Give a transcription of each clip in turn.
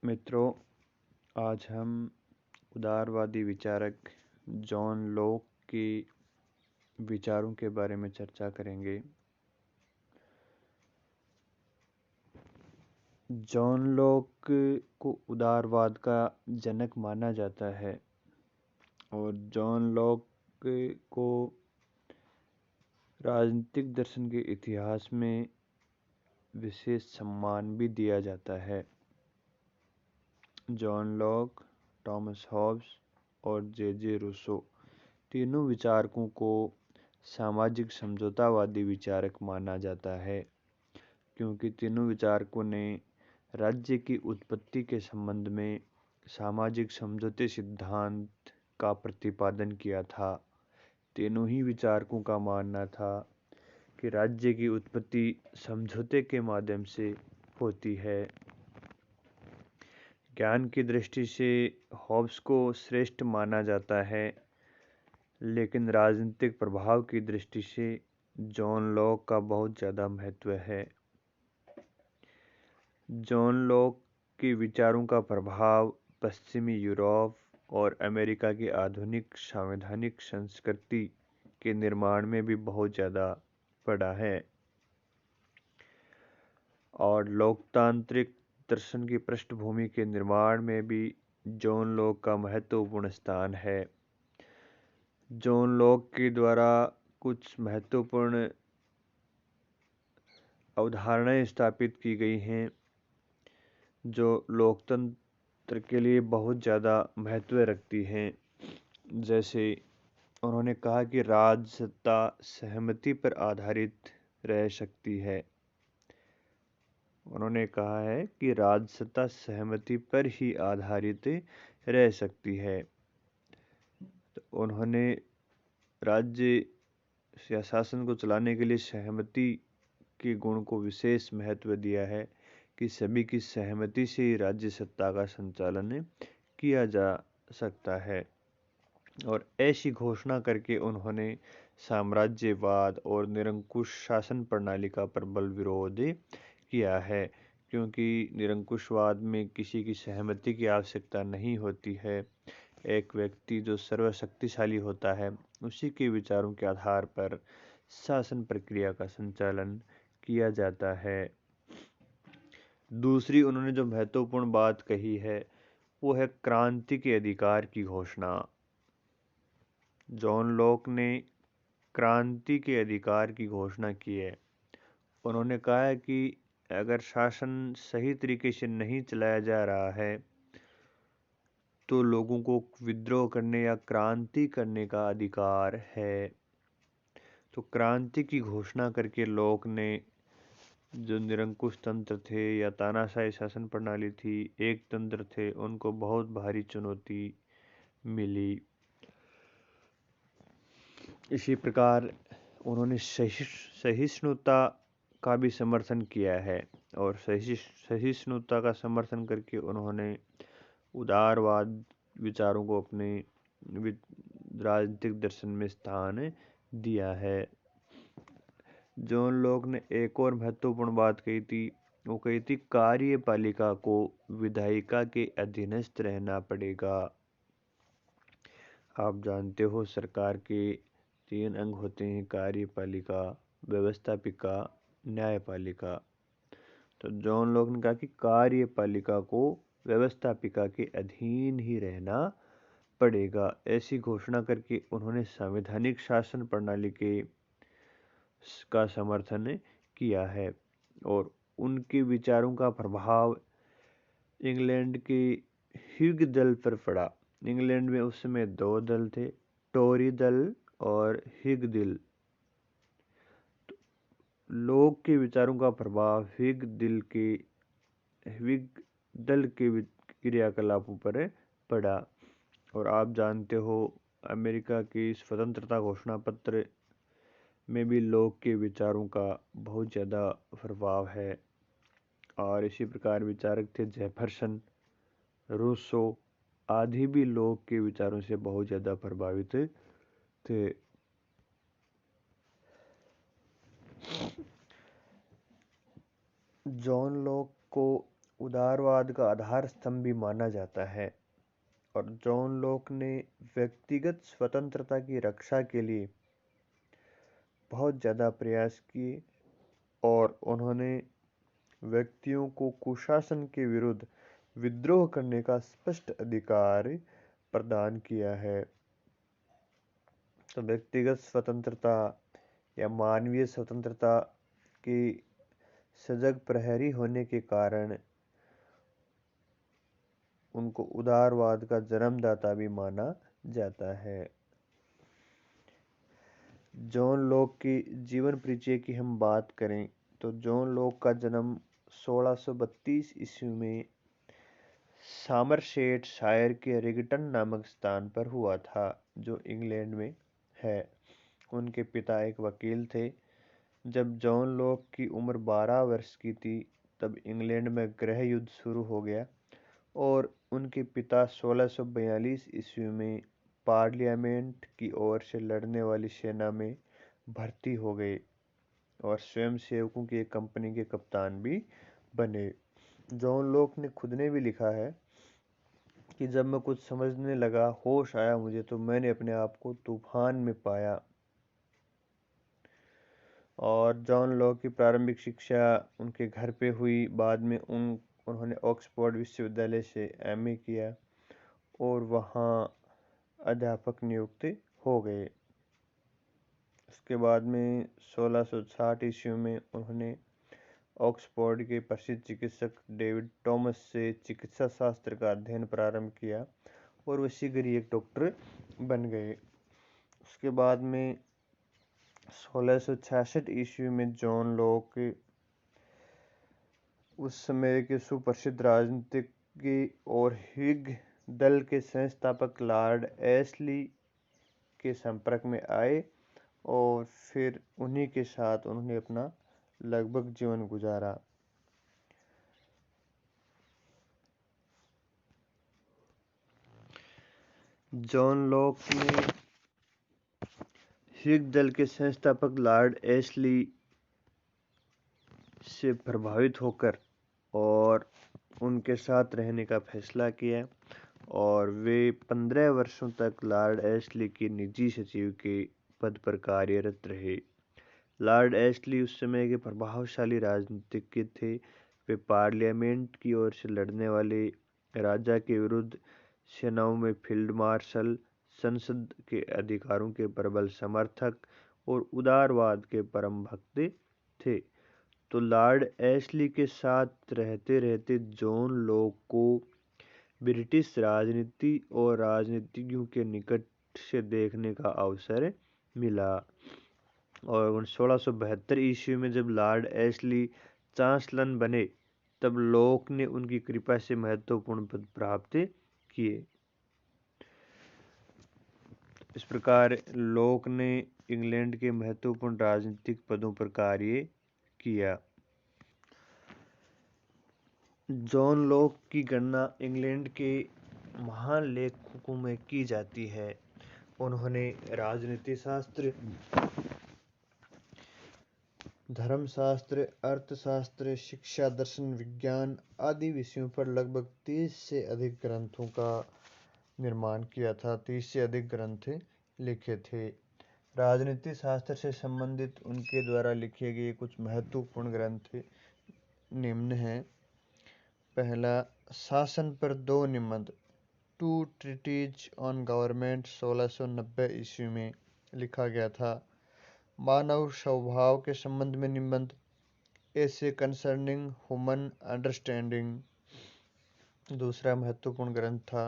मित्रों, आज हम उदारवादी विचारक जॉन लॉक के विचारों के बारे में चर्चा करेंगे। जॉन लॉक को उदारवाद का जनक माना जाता है और जॉन लॉक को राजनीतिक दर्शन के इतिहास में विशेष सम्मान भी दिया जाता है। जॉन लॉक, थॉमस हॉब्स और जे रूसो तीनों विचारकों को सामाजिक समझौतावादी विचारक माना जाता है, क्योंकि तीनों विचारकों ने राज्य की उत्पत्ति के संबंध में सामाजिक समझौते सिद्धांत का प्रतिपादन किया था। तीनों ही विचारकों का मानना था कि राज्य की उत्पत्ति समझौते के माध्यम से होती है। ज्ञान की दृष्टि से हॉब्स को श्रेष्ठ माना जाता है, लेकिन राजनीतिक प्रभाव की दृष्टि से जॉन लॉक का बहुत ज़्यादा महत्व है। जॉन लॉक के विचारों का प्रभाव पश्चिमी यूरोप और अमेरिका की आधुनिक संवैधानिक संस्कृति के निर्माण में भी बहुत ज़्यादा पड़ा है और लोकतांत्रिक दर्शन की पृष्ठभूमि के निर्माण में भी जॉन लॉक का महत्वपूर्ण स्थान है। जॉन लॉक के द्वारा कुछ महत्वपूर्ण अवधारणाएं स्थापित की गई हैं जो लोकतंत्र के लिए बहुत ज़्यादा महत्व रखती हैं। जैसे उन्होंने कहा कि राजसत्ता सहमति पर आधारित रह सकती है। उन्होंने कहा है कि राजसत्ता सहमति पर ही आधारित रह सकती है। तो उन्होंने राज्य या शासन को चलाने के लिए सहमति के गुण को विशेष महत्व दिया है कि सभी की सहमति से ही राज्य सत्ता का संचालन किया जा सकता है। और ऐसी घोषणा करके उन्होंने साम्राज्यवाद और निरंकुश शासन प्रणाली का प्रबल विरोध किया है, क्योंकि निरंकुशवाद में किसी की सहमति की आवश्यकता नहीं होती है। एक व्यक्ति जो सर्वशक्तिशाली होता है, उसी के विचारों के आधार पर शासन प्रक्रिया का संचालन किया जाता है। दूसरी उन्होंने जो महत्वपूर्ण बात कही है वो है क्रांति के अधिकार की घोषणा। जॉन लॉक ने क्रांति के अधिकार की घोषणा की है। उन्होंने कहा है कि अगर शासन सही तरीके से नहीं चलाया जा रहा है तो लोगों को विद्रोह करने या क्रांति करने का अधिकार है। तो क्रांति की घोषणा करके लॉक ने जो निरंकुश तंत्र थे या तानाशाही शासन प्रणाली थी, एक तंत्र थे, उनको बहुत भारी चुनौती मिली। इसी प्रकार उन्होंने सहिष्णुता का भी समर्थन किया है और सहिष्णुता का समर्थन करके उन्होंने उदारवाद विचारों को अपने राजनीतिक दर्शन में स्थान दिया है। जॉन लॉक ने एक और महत्वपूर्ण बात कही थी, वो कही थी कार्यपालिका को विधायिका के अधीनस्थ रहना पड़ेगा। आप जानते हो सरकार के 3 अंग होते हैं, कार्यपालिका, व्यवस्थापिका, न्यायपालिका। तो जॉन लॉक ने कहा कि कार्यपालिका को व्यवस्थापिका के अधीन ही रहना पड़ेगा। ऐसी घोषणा करके उन्होंने संवैधानिक शासन प्रणाली का समर्थन किया है और उनके विचारों का प्रभाव इंग्लैंड के ह्यूग दल पर पड़ा। इंग्लैंड में उस समय 2 दल थे, टोरी दल और ह्यूग दल। लॉक के विचारों का प्रभाव ह्यूग दल के क्रियाकलापों पर पड़ा। और आप जानते हो अमेरिका की स्वतंत्रता घोषणा पत्र में भी लॉक के विचारों का बहुत ज़्यादा प्रभाव है। और इसी प्रकार विचारक थे जेफरसन, रूसो आदि भी लॉक के विचारों से बहुत ज़्यादा प्रभावित थे। जॉन लॉक को उदारवाद का आधार स्तंभ भी माना जाता है। और जॉन लॉक ने व्यक्तिगत स्वतंत्रता की रक्षा के लिए बहुत ज़्यादा प्रयास किए और उन्होंने व्यक्तियों को कुशासन के विरुद्ध विद्रोह करने का स्पष्ट अधिकार प्रदान किया है। तो व्यक्तिगत स्वतंत्रता या मानवीय स्वतंत्रता के सजग प्रहरी होने के कारण उनको उदारवाद का जन्मदाता भी माना जाता है। जॉन लॉक की जीवन परिचय की हम बात करें तो जॉन लॉक का जन्म 1632 ईस्वी में सामरसेट शायर के रिगटन नामक स्थान पर हुआ था, जो इंग्लैंड में है। उनके पिता एक वकील थे। जब जॉन लॉक की उम्र 12 वर्ष की थी तब इंग्लैंड में गृह युद्ध शुरू हो गया और उनके पिता 1642 ईस्वी में पार्लियामेंट की ओर से लड़ने वाली सेना में भर्ती हो गए और स्वयंसेवकों की एक कंपनी के कप्तान भी बने। जॉन लॉक ने खुद ने भी लिखा है कि जब मैं कुछ समझने लगा, होश आया मुझे, तो मैंने अपने आप को तूफान में पाया। और जॉन लॉक की प्रारंभिक शिक्षा उनके घर पे हुई। बाद में उन्होंने ऑक्सफोर्ड विश्वविद्यालय से एमए किया और वहाँ अध्यापक नियुक्त हो गए। उसके बाद में 1660 ईस्वी में उन्होंने ऑक्सफोर्ड के प्रसिद्ध चिकित्सक डेविड टॉमस से चिकित्सा शास्त्र का अध्ययन प्रारंभ किया और वे शीघ्र ही एक डॉक्टर बन गए। उसके बाद में 1666 ईस्वी में जॉन लॉक उस समय के सुप्रसिद्ध राजनीतिज्ञ और व्हिग दल के संस्थापक लॉर्ड एशली के संपर्क में आए और फिर उन्हीं के साथ उन्होंने अपना लगभग जीवन गुजारा। जॉन लॉक ने व्हिग दल के संस्थापक लॉर्ड एशली से प्रभावित होकर और उनके साथ रहने का फैसला किया और वे 15 वर्षों तक लॉर्ड एशली के निजी सचिव के पद पर कार्यरत रहे। लॉर्ड एशली उस समय के प्रभावशाली राजनीतिज्ञ थे। वे पार्लियामेंट की ओर से लड़ने वाले राजा के विरुद्ध सेनाओं में फील्ड मार्शल, संसद के अधिकारों के प्रबल समर्थक और उदारवाद के परम भक्त थे। तो लॉर्ड एशली के साथ रहते रहते जॉन लॉक को ब्रिटिश राजनीति और राजनीतिज्ञों के निकट से देखने का अवसर मिला और 1672 ईस्वी में जब लॉर्ड एशली चांसलर बने तब लॉक ने उनकी कृपा से महत्वपूर्ण पद प्राप्त किए। इस प्रकार लॉक ने इंग्लैंड के महत्वपूर्ण राजनीतिक पदों पर कार्य किया। जॉन लॉक की गणना इंग्लैंड के महान लेखकों में की जाती है। उन्होंने राजनीति शास्त्र, धर्मशास्त्र, अर्थशास्त्र, शिक्षा, दर्शन, विज्ञान आदि विषयों पर लगभग 30 से अधिक ग्रंथों का निर्माण किया था। 30 से अधिक ग्रंथ लिखे थे। राजनीति शास्त्र से संबंधित उनके द्वारा लिखे गए कुछ महत्वपूर्ण ग्रंथ निम्न हैं। पहला, शासन पर 2 निबंध, 2 ट्रीटीज ऑन गवर्नमेंट 1690 ईस्वी में लिखा गया था। मानव स्वभाव के संबंध में निबंध, ऐसे कंसर्निंग ह्यूमन अंडरस्टैंडिंग दूसरा महत्वपूर्ण ग्रंथ था।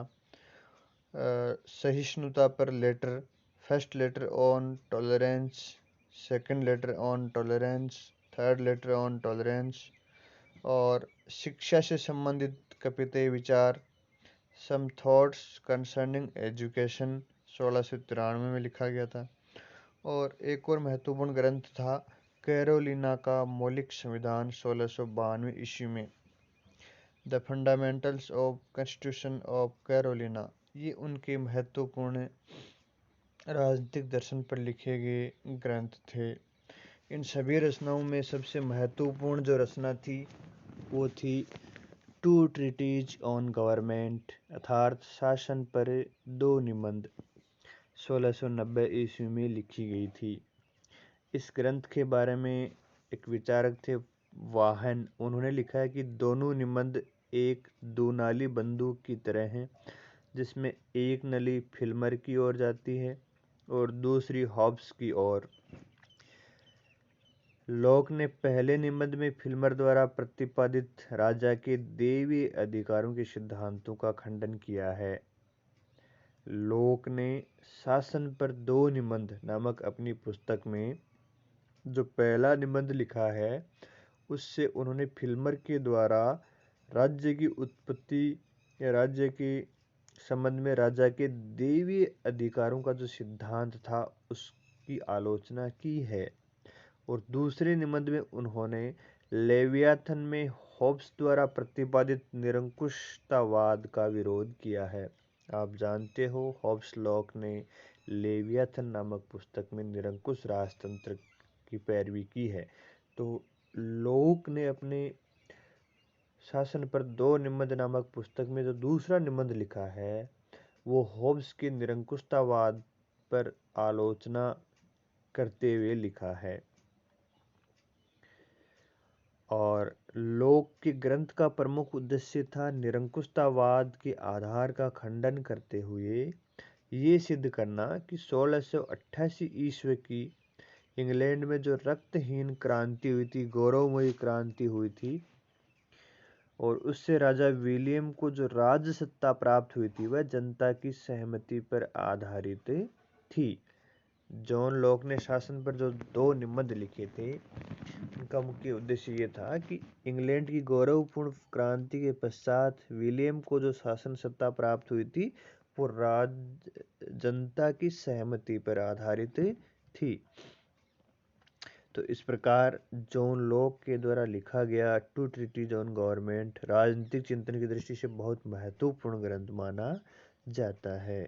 सहिष्णुता पर letter, first letter on tolerance, second letter on tolerance, third letter on tolerance और शिक्षा से संबंधित कविताएं विचार, सम थॉट्स कंसर्निंग एजुकेशन 1693 में लिखा गया था। और एक और महत्वपूर्ण ग्रंथ था कैरोलिना का मौलिक संविधान 1692 ईस्वी में, the fundamentals of constitution of Carolina. ये उनके महत्वपूर्ण राजनीतिक दर्शन पर लिखे गए ग्रंथ थे। इन सभी रचनाओं में सबसे महत्वपूर्ण जो रचना थी वो थी टू ट्रीटीज ऑन गवर्नमेंट अर्थात शासन पर 2 निबंध 1690 ईस्वी में लिखी गई थी। इस ग्रंथ के बारे में एक विचारक थे वाहन। उन्होंने लिखा है कि दोनों निबंध एक दुनाली बंदूक की तरह हैं, जिसमें एक नली फिल्मर की ओर जाती है और दूसरी हॉब्स की ओर। लॉक ने पहले निबंध में फिल्मर द्वारा प्रतिपादित राजा के दैवीय अधिकारों के सिद्धांतों का खंडन किया है। लॉक ने शासन पर 2 निबंध नामक अपनी पुस्तक में जो पहला निबंध लिखा है, उससे उन्होंने फिल्मर के द्वारा राज्य की उत्पत्ति या राज्य के संबंध में राजा के दैवीय अधिकारों का जो सिद्धांत था उसकी आलोचना की है। और दूसरे निबंध में उन्होंने लेवियाथन में हॉब्स द्वारा प्रतिपादित निरंकुशतावाद का विरोध किया है। आप जानते हो हॉब्स लॉक ने लेवियाथन नामक पुस्तक में निरंकुश राजतंत्र की पैरवी की है। तो लॉक ने अपने शासन पर 2 निबंध नामक पुस्तक में जो दूसरा निबंध लिखा है वो हॉब्स के निरंकुशतावाद पर आलोचना करते हुए लिखा है। और लॉक के ग्रंथ का प्रमुख उद्देश्य था निरंकुशतावाद के आधार का खंडन करते हुए ये सिद्ध करना कि 1688 ईस्वी की इंग्लैंड में जो रक्तहीन क्रांति हुई थी, गौरवमयी क्रांति हुई थी, और उससे राजा विलियम को जो राज सत्ता प्राप्त हुई थी वह जनता की सहमति पर आधारित थी। जॉन लॉक ने शासन पर जो 2 निबंध लिखे थे उनका मुख्य उद्देश्य ये था कि इंग्लैंड की गौरवपूर्ण क्रांति के पश्चात विलियम को जो शासन सत्ता प्राप्त हुई थी वो जनता की सहमति पर आधारित थी। तो इस प्रकार जॉन लॉक के द्वारा लिखा गया टू ट्रीटीज ऑन गवर्नमेंट राजनीतिक चिंतन की दृष्टि से बहुत महत्वपूर्ण ग्रंथ माना जाता है।